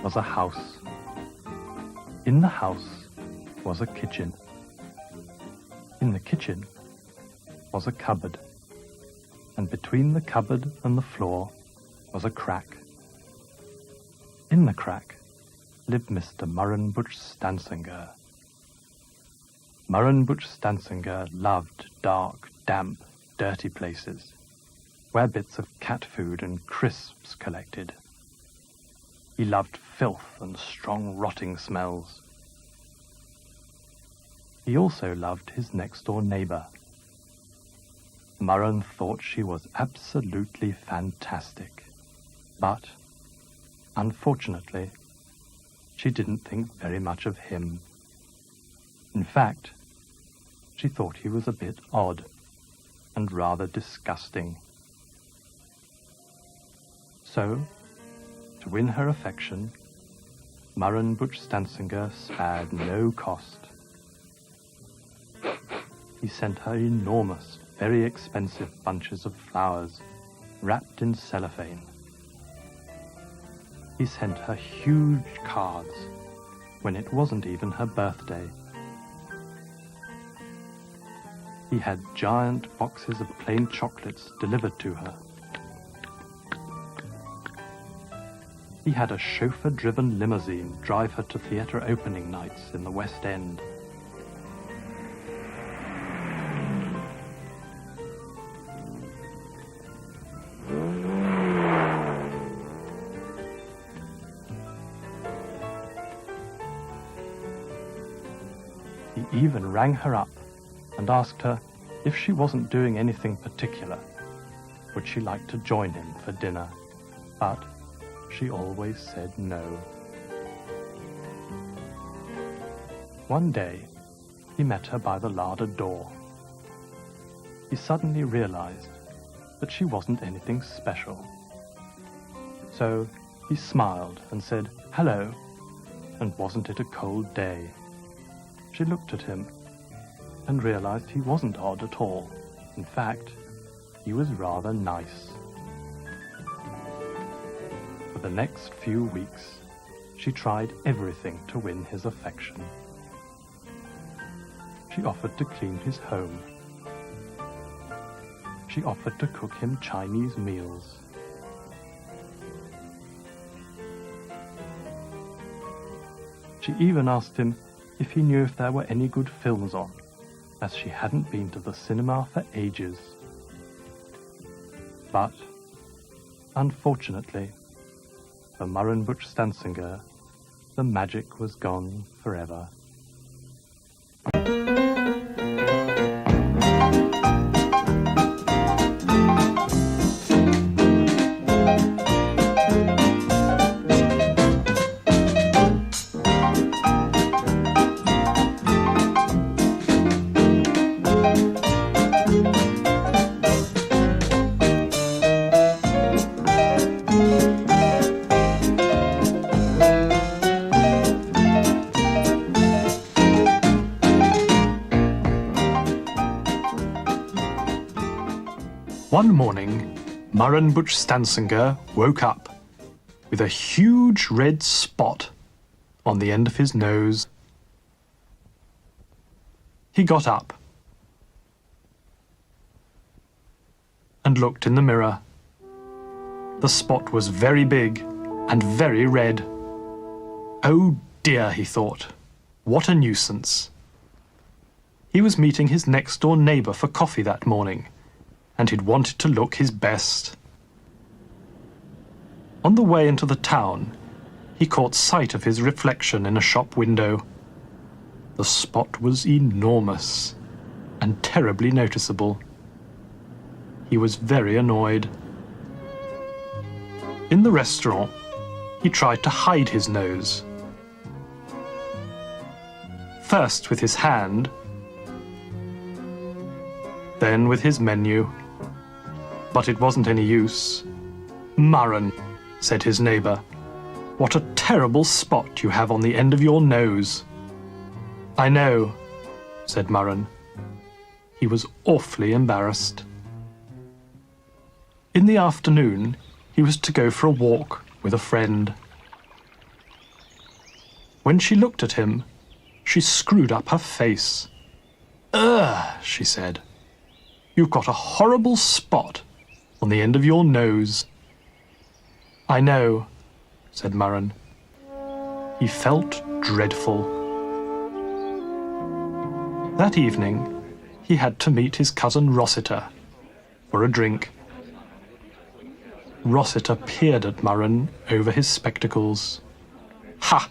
Was a house. In the house was a kitchen. In the kitchen was a cupboard, and between the cupboard and the floor was a crack. In the crack lived Mr. Murun Buchstansangur. Murun Buchstansangur loved dark, damp, dirty places, where bits of cat food and crisps collected. He loved filth and strong rotting smells. He also loved his next-door neighbour. Murun thought she was absolutely fantastic, but, unfortunately, she didn't think very much of him. In fact, she thought he was a bit odd and rather disgusting. So, to win her affection, Murun Buchstansangur spared no cost. He sent her enormous, very expensive bunches of flowers wrapped in cellophane. He sent her huge cards when it wasn't even her birthday. He had giant boxes of plain chocolates delivered to her. He had a chauffeur-driven limousine drive her to theatre opening nights in the West End. He even rang her up and asked her if she wasn't doing anything particular, would she like to join him for dinner, but she always said no. One day, he met her by the larder door. He suddenly realized that she wasn't anything special. So he smiled and said, "Hello," and wasn't it a cold day? She looked at him and realized he wasn't odd at all. In fact, he was rather nice. For the next few weeks, she tried everything to win his affection. She offered to clean his home. She offered to cook him Chinese meals. She even asked him if he knew if there were any good films on, as she hadn't been to the cinema for ages. But, unfortunately, for Murun Buchstansangur, the magic was gone forever. One morning, Murun Buchstansangur woke up with a huge red spot on the end of his nose. He got up and looked in the mirror. The spot was very big and very red. Oh dear, he thought, what a nuisance. He was meeting his next-door neighbour for coffee that morning, and he'd wanted to look his best. On the way into the town, he caught sight of his reflection in a shop window. The spot was enormous and terribly noticeable. He was very annoyed. In the restaurant, he tried to hide his nose. First with his hand, then with his menu. But it wasn't any use. "Murun," said his neighbour, "what a terrible spot you have on the end of your nose." "I know," said Murun. He was awfully embarrassed. In the afternoon, he was to go for a walk with a friend. When she looked at him, she screwed up her face. "Ugh," she said. "You've got a horrible spot on the end of your nose." "I know," said Murun. He felt dreadful. That evening, he had to meet his cousin Rossiter for a drink. Rossiter peered at Murun over his spectacles. "Ha!"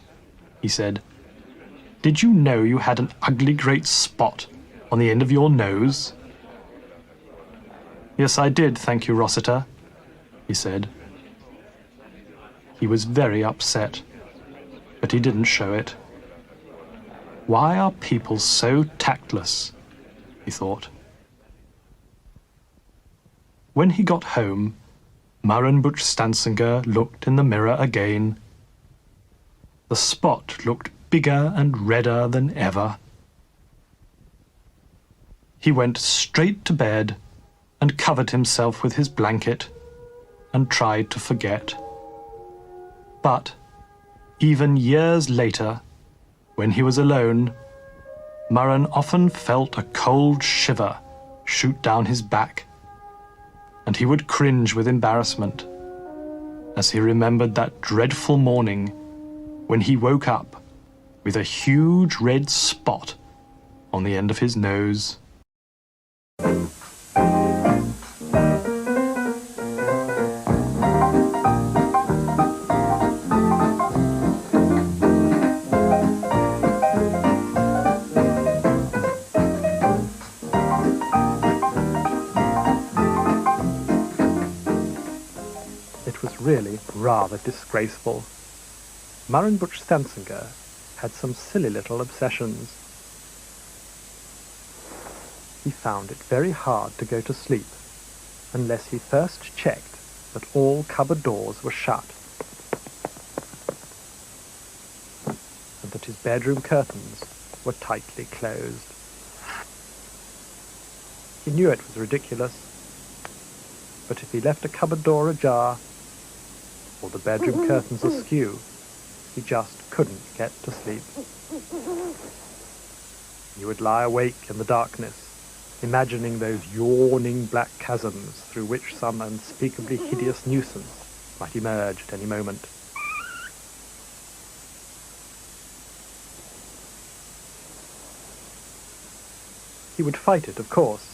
he said. "Did you know you had an ugly great spot on the end of your nose?" "Yes, I did, thank you, Rossiter," he said. He was very upset, but he didn't show it. Why are people so tactless? He thought. When he got home, Murun Buchstansangur looked in the mirror again. The spot looked bigger and redder than ever. He went straight to bed and covered himself with his blanket and tried to forget. But even years later, when he was alone, Murun often felt a cold shiver shoot down his back, and he would cringe with embarrassment as he remembered that dreadful morning when he woke up with a huge red spot on the end of his nose. It was really rather disgraceful. Murun Buchstansangur had some silly little obsessions. He found it very hard to go to sleep unless he first checked that all cupboard doors were shut and that his bedroom curtains were tightly closed. He knew it was ridiculous, but if he left a cupboard door ajar or the bedroom curtains askew, he just couldn't get to sleep. He would lie awake in the darkness, imagining those yawning black chasms through which some unspeakably hideous nuisance might emerge at any moment. He would fight it, of course,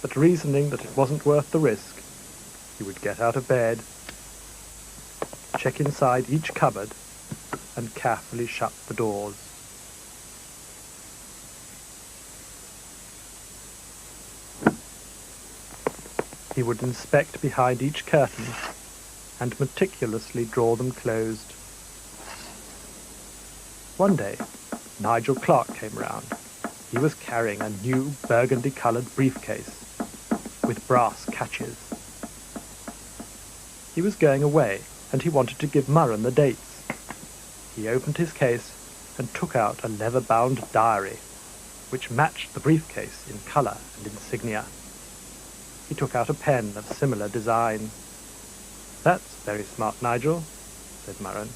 but reasoning that it wasn't worth the risk, he would get out of bed, check inside each cupboard, and carefully shut the doors. He would inspect behind each curtain and meticulously draw them closed. One day, Nigel Clark came round. He was carrying a new burgundy-coloured briefcase with brass catches. He was going away, and he wanted to give Murun the dates. He opened his case and took out a leather-bound diary, which matched the briefcase in colour and insignia. He took out a pen of similar design. "That's very smart, Nigel," said Murun.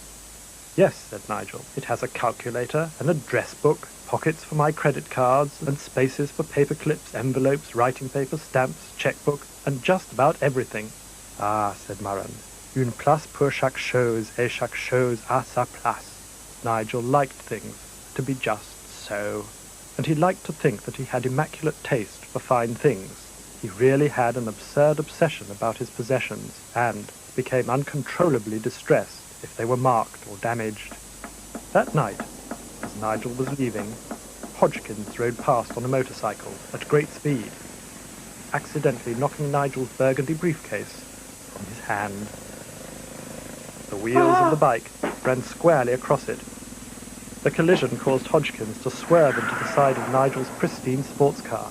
"Yes," said Nigel. "It has a calculator, an address book, pockets for my credit cards, and spaces for paper clips, envelopes, writing paper, stamps, checkbook, and just about everything." "Ah," said Murun. "Une place pour chaque chose, et chaque chose à sa place." Nigel liked things to be just so, and he liked to think that he had immaculate taste for fine things. He really had an absurd obsession about his possessions, and became uncontrollably distressed if they were marked or damaged. That night, as Nigel was leaving, Hodgkins rode past on a motorcycle at great speed, accidentally knocking Nigel's burgundy briefcase from his hand. The wheels of the bike ran squarely across it. The collision caused Hodgkins to swerve into the side of Nigel's pristine sports car.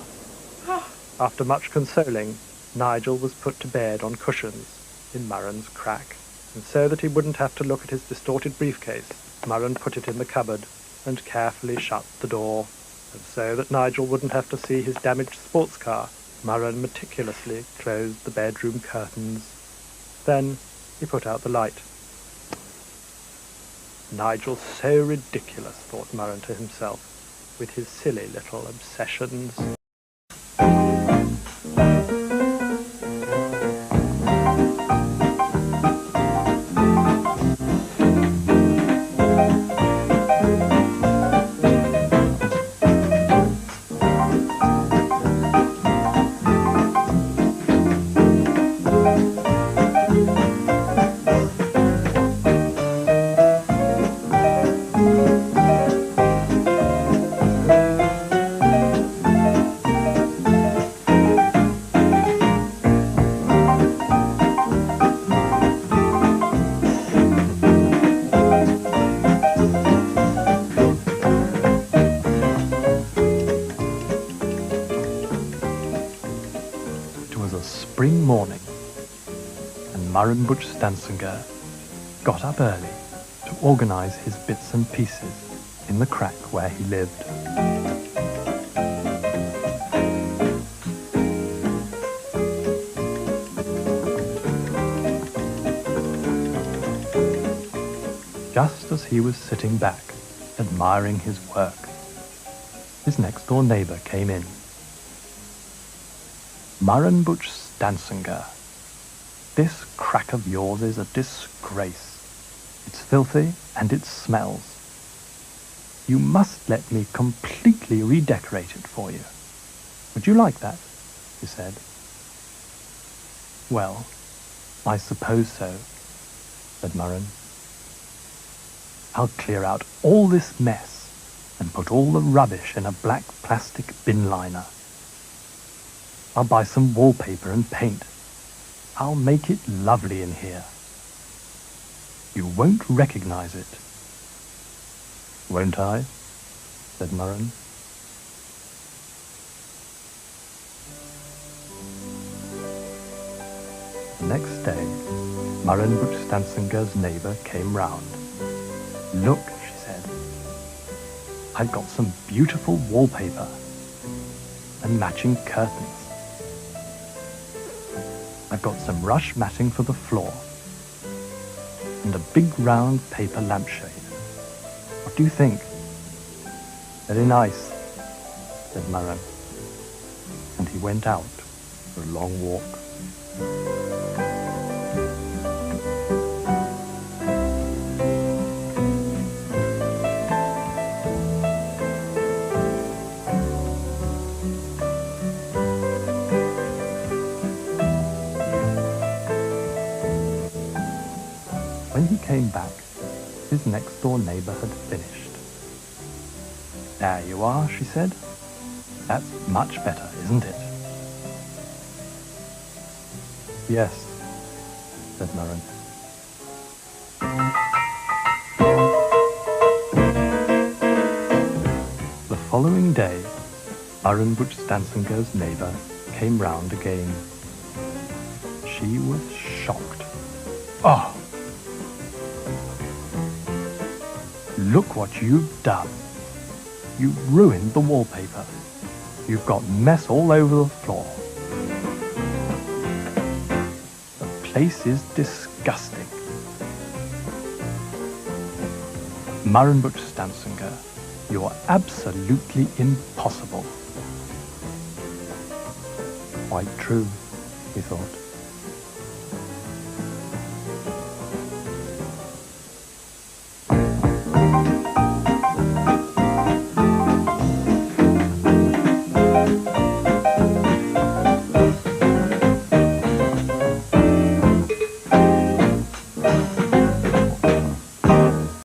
After much consoling, Nigel was put to bed on cushions in Murrun's crack, and so that he wouldn't have to look at his distorted briefcase, Murun put it in the cupboard and carefully shut the door. And so that Nigel wouldn't have to see his damaged sports car, Murun meticulously closed the bedroom curtains. Then he put out the light. Nigel's so ridiculous, thought Murun to himself, with his silly little obsessions. Spring morning, and Murun Buchstansangur got up early to organise his bits and pieces in the crack where he lived. Just as he was sitting back, admiring his work, his next-door neighbour came in. Murun Buchstansangur, this crack of yours is a disgrace. It's filthy and it smells. You must let me completely redecorate it for you. Would you like that? He said. Well, I suppose so, said Murun. I'll clear out all this mess and put all the rubbish in a black plastic bin liner. I'll buy some wallpaper and paint. I'll make it lovely in here. You won't recognize it. Won't I? Said Murun. The next day, Murun Buchstansangur's neighbour came round. Look, she said. I've got some beautiful wallpaper and matching curtains. I've got some rush matting for the floor and a big round paper lampshade. What do you think? Very nice, said Murun, and he went out for a long walk. When he came back, his next-door neighbour had finished. There you are, she said. That's much better, isn't it? Yes, said Murun. The following day, Murun Buchstansangur's neighbour came round again. She was shocked. Oh! Look what you've done. You've ruined the wallpaper. You've got mess all over the floor. The place is disgusting. Murun Buchstansangur, you're absolutely impossible. Quite true, he thought.